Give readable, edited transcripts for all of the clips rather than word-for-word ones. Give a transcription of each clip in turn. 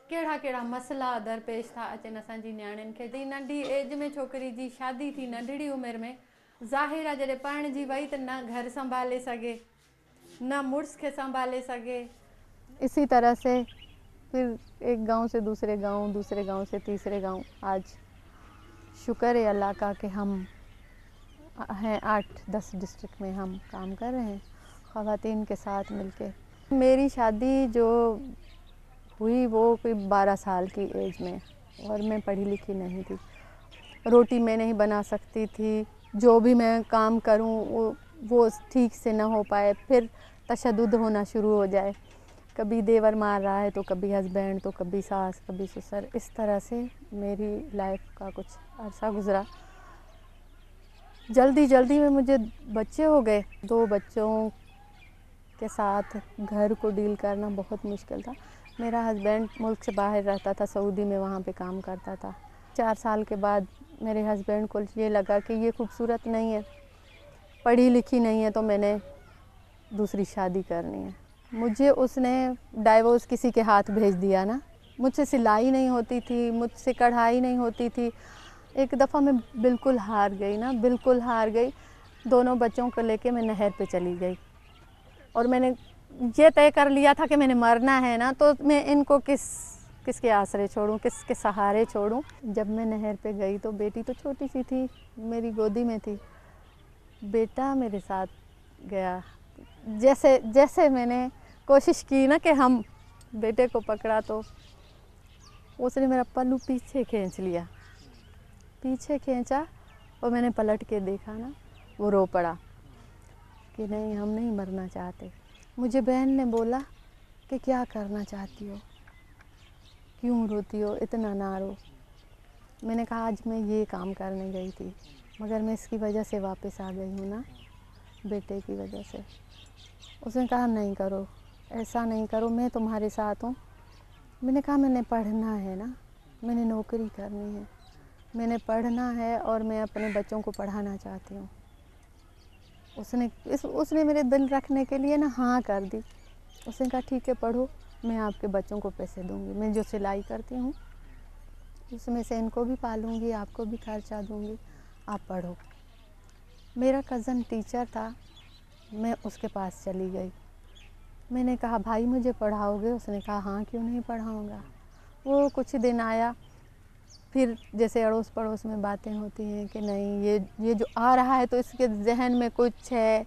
कहिड़ा कहिड़ा मसला दरपेश था अचनि असांजी नियाणियुनि खे। त नंढी एज में छोकिरी जी शादी थी, नंढड़ी उमिरि में, ज़ाहिर आहे जॾहिं पढ़णिजी वई त न घर संभाले सघे, न मुड़ुस खे संभाले सघे। इसी तरह से फिर एक गांव से दूसरे गांव, दूसरे गांव से तीसरे गांव। आज शुक्र है अल्लाह का कि हम हैं 8-10 डिस्ट्रिक्ट में हम काम कर रहे हैं ख़वातीन के साथ मिलके। मेरी शादी जो हुई वो कोई 12 साल की एज में, और मैं पढ़ी लिखी नहीं थी। रोटी मैं नहीं बना सकती थी, जो भी मैं काम करूं वो ठीक से ना हो पाए, फिर तशद्दुद होना शुरू हो जाए। कभी देवर मार रहा है तो कभी हस्बैंड, तो कभी सास, कभी ससुर। इस तरह से मेरी लाइफ का कुछ अरसा गुज़रा। जल्दी जल्दी में मुझे बच्चे हो गए। 2 बच्चों के साथ घर को डील करना बहुत मुश्किल था। मेरा हस्बैंड मुल्क से बाहर रहता था, सऊदी में, वहाँ पे काम करता था। 4 साल के बाद मेरे हस्बैंड को ये लगा कि ये खूबसूरत नहीं है, पढ़ी लिखी नहीं है, तो मैंने दूसरी शादी करनी है। मुझे उसने डाइवोर्स किसी के हाथ भेज दिया ना। मुझसे सिलाई नहीं होती थी, मुझसे कढ़ाई नहीं होती थी। एक दफ़ा मैं बिल्कुल हार गई ना, बिल्कुल हार गई। दोनों बच्चों को लेके मैं नहर पे चली गई, और मैंने ये तय कर लिया था कि मैंने मरना है ना, तो मैं इनको किसके आसरे छोड़ूं, किसके सहारे छोड़ूं। जब मैं नहर पे गई तो बेटी तो छोटी सी थी, मेरी गोदी में थी। बेटा मेरे साथ गया। जैसे जैसे मैंने कोशिश की ना कि हम बेटे को पकड़ा, तो उसने मेरा पल्लू पीछे खींच लिया, पीछे खींचा, और मैंने पलट के देखा ना, वो रो पड़ा कि नहीं, हम नहीं मरना चाहते। मुझे बहन ने बोला कि क्या करना चाहती हो, क्यों रोती हो, इतना ना रो। मैंने कहा आज मैं ये काम करने गई थी, मगर मैं इसकी वजह से वापस आ गई हूँ ना, बेटे की वजह से। उसने कहा नहीं करो, ऐसा नहीं करो, मैं तुम्हारे साथ हूँ। मैंने कहा मैंने पढ़ना है ना, मैंने नौकरी करनी है, मैंने पढ़ना है, और मैं अपने बच्चों को पढ़ाना चाहती हूँ। उसने मेरे दिल रखने के लिए ना हाँ कर दी। उसने कहा ठीक है, पढ़ो, मैं आपके बच्चों को पैसे दूँगी, मैं जो सिलाई करती हूँ उसमें से इनको भी पालूँगी, आपको भी खर्चा दूँगी, आप पढ़ो। मेरा कज़न टीचर था, मैं उसके पास चली गई। मैंने कहा भाई मुझे पढ़ाओगे? उसने कहा हाँ, क्यों नहीं पढ़ाऊँगा। वो कुछ दिन आया, फिर जैसे अड़ोस पड़ोस में बातें होती हैं कि नहीं, ये जो आ रहा है तो इसके जहन में कुछ है,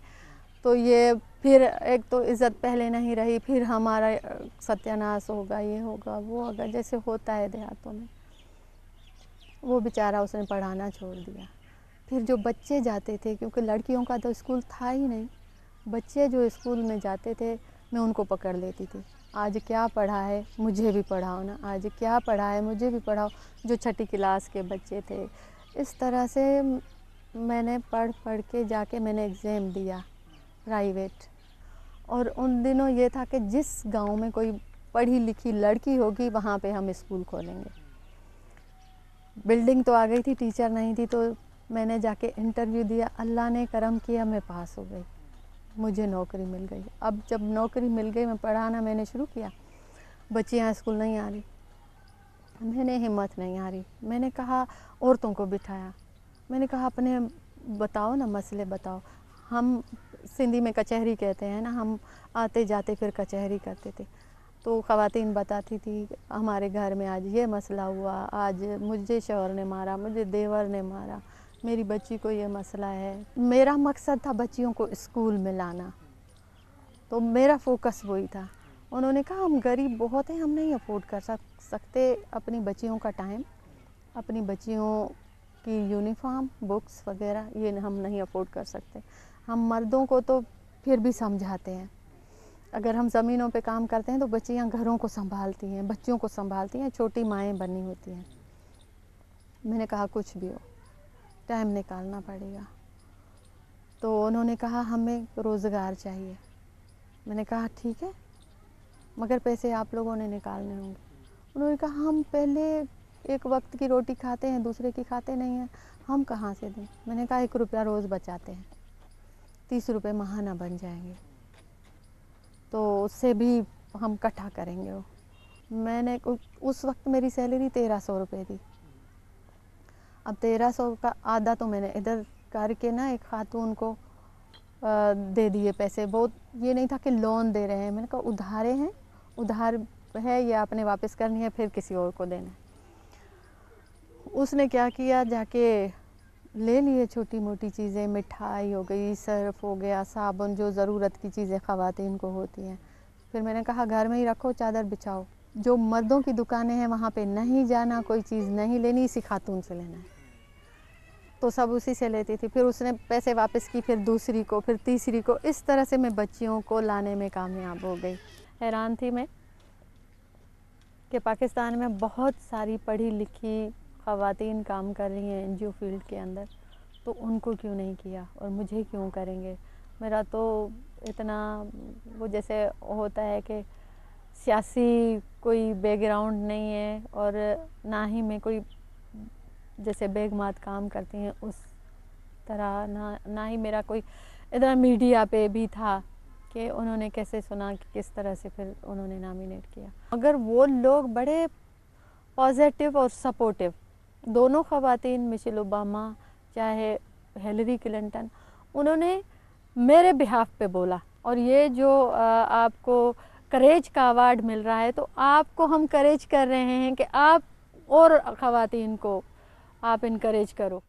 तो ये फिर एक तो इज़्ज़त पहले नहीं रही, फिर हमारा सत्यानाश होगा, ये होगा, वो होगा, जैसे होता है देहातों में। वो बेचारा, उसने पढ़ाना छोड़ दिया। फिर जो बच्चे जाते थे, क्योंकि लड़कियों का तो स्कूल था ही नहीं, बच्चे जो स्कूल में जाते थे मैं उनको पकड़ लेती थी। आज क्या पढ़ा है, मुझे भी पढ़ाओ ना, आज क्या पढ़ा है, मुझे भी पढ़ाओ। जो छठी क्लास के बच्चे थे, इस तरह से मैंने पढ़ पढ़ के जाके मैंने एग्ज़ाम दिया प्राइवेट। और उन दिनों ये था कि जिस गांव में कोई पढ़ी लिखी लड़की होगी वहाँ पे हम स्कूल खोलेंगे। बिल्डिंग तो आ गई थी, टीचर नहीं थी, तो मैंने जाके इंटरव्यू दिया। अल्लाह ने करम किया, मैं पास हो गई, मुझे नौकरी मिल गई। अब जब नौकरी मिल गई, मैं पढ़ाना मैंने शुरू किया। बच्चियाँ स्कूल नहीं आ रही, मैंने हिम्मत नहीं आ रही। मैंने कहा, औरतों को बिठाया, मैंने कहा अपने बताओ ना, मसले बताओ। हम सिंधी में कचहरी कहते हैं ना, हम आते जाते फिर कचहरी करते थे। तो ख़वातीन बताती थी हमारे घर में आज ये मसला हुआ, आज मुझे शौहर ने मारा, मुझे देवर ने मारा, मेरी बच्ची को ये मसला है। मेरा मकसद था बच्चियों को स्कूल में लाना, तो मेरा फोकस वही था। उन्होंने कहा हम गरीब बहुत हैं, हम नहीं अफोर्ड कर सकते अपनी बच्चियों का टाइम, अपनी बच्चियों की यूनिफॉर्म, बुक्स वगैरह, ये हम नहीं अफोर्ड कर सकते। हम मर्दों को तो फिर भी समझाते हैं, अगर हम ज़मीनों पे काम करते हैं तो बच्चियां घरों को संभालती हैं, बच्चों को संभालती हैं, छोटी माएँ बनी होती हैं। मैंने कहा कुछ भी हो, टाइम निकालना पड़ेगा। तो उन्होंने कहा हमें रोज़गार चाहिए। मैंने कहा ठीक है, मगर पैसे आप लोगों ने निकालने होंगे। उन्होंने कहा हम पहले एक वक्त की रोटी खाते हैं, दूसरे की खाते नहीं हैं, हम कहाँ से दें। मैंने कहा 1 रुपया रोज़ बचाते हैं, 30 रुपये माहाना बन जाएंगे, तो उससे भी हम इकट्ठा करेंगे वो। मैंने उस वक्त मेरी सैलरी 1300 रुपये थी। अब 1300 का आधा तो मैंने इधर करके ना एक खातून को दे दिए पैसे। बहुत ये नहीं था कि लोन दे रहे हैं, मैंने कहा उधारे हैं, उधार है ये आपने वापस करनी है, फिर किसी और को देना है। उसने क्या किया, जाके ले लिए छोटी मोटी चीज़ें, मिठाई हो गई, सर्फ हो गया, साबुन, जो ज़रूरत की चीज़ें ख़वातीन को होती हैं। फिर मैंने कहा घर में ही रखो, चादर बिछाओ, जो मर्दों की दुकानें हैं वहाँ पे नहीं जाना, कोई चीज़ नहीं लेनी, इसी खातून से लेना है। तो सब उसी से लेती थी। फिर उसने पैसे वापस की, फिर दूसरी को, फिर तीसरी को। इस तरह से मैं बच्चियों को लाने में कामयाब हो गई। हैरान थी मैं कि पाकिस्तान में बहुत सारी पढ़ी लिखी ख़वातीन काम कर रही हैं एनजीओ फील्ड के अंदर, तो उनको क्यों नहीं किया और मुझे क्यों करेंगे। मेरा तो इतना वो जैसे होता है कि सियासी कोई बैकग्राउंड नहीं है, और ना ही मैं कोई जैसे बेगमात काम करती हैं उस तरह, ना ही मेरा कोई इतना मीडिया पे भी था कि उन्होंने कैसे सुना कि किस तरह से फिर उन्होंने नॉमिनेट किया। अगर वो लोग बड़े पॉजिटिव और सपोर्टिव, दोनों ख़वातीन, मिशेल ओबामा चाहे हिलरी क्लिंटन, उन्होंने मेरे बिहाफ पे बोला। और ये जो आपको करेज का अवार्ड मिल रहा है, तो आपको हम करेज कर रहे हैं कि आप और ख़वातीन को आप इनकरेज करो।